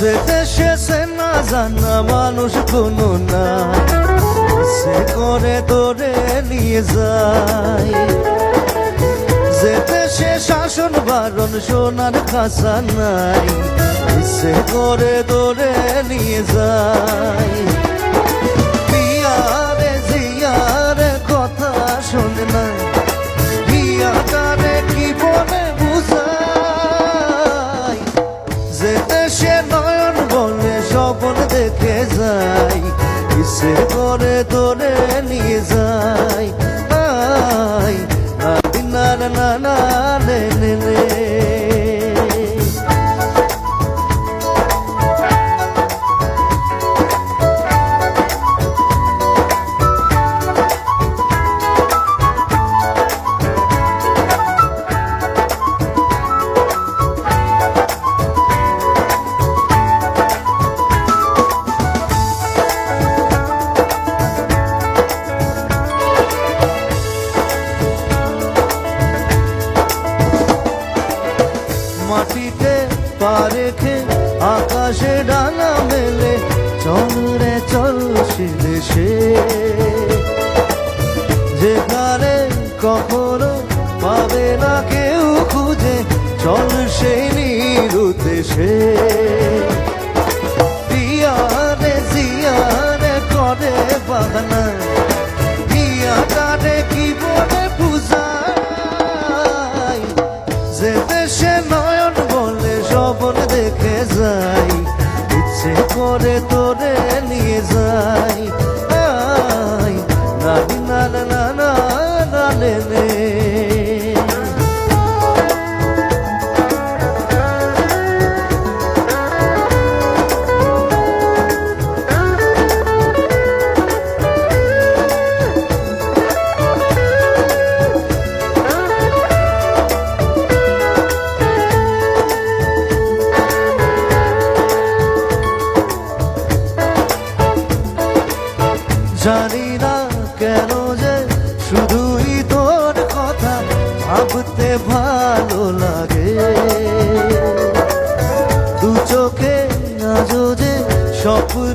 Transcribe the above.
যে দেশে সে না জানা মানুষ কোনো নাই, সে করে তোরে নিয়ে যায়। যে দেশে শাসন বারণ সোনার খাসা নাই, সে করে তোরে নিয়ে যায়। পিয়ারে জিয়ারে কথা শোনে না, পিয়াটারে কি বলে বুঝাই। যে দেশে নয়ন বলে স্বপ্ন দেখে যাই, সে করে তোরে নিয়ে যায়। না না না না নে নে নে। মাটিতে পা রেখে আকাশে ডানা মেলে, চল রে চল সে দেশে যেখানে কখনো পাবে না কেউ খুঁজে, চল সেই নিরুদ্দেশে। পিয়ারে জিয়ারে করে বাহানা, পিয়াটারে কি বলে বুঝাই। যে দেশে নয়ন বলে স্বপ্ন দেখে যাই, ইচ্ছে করে তোরে নিয়ে যাই। না না না না না না নে নে। জানি না কেন যে শুধুই তোর কথা ভাবতে ভালো লাগে। দু চোখে আজও যে স্বপ্ন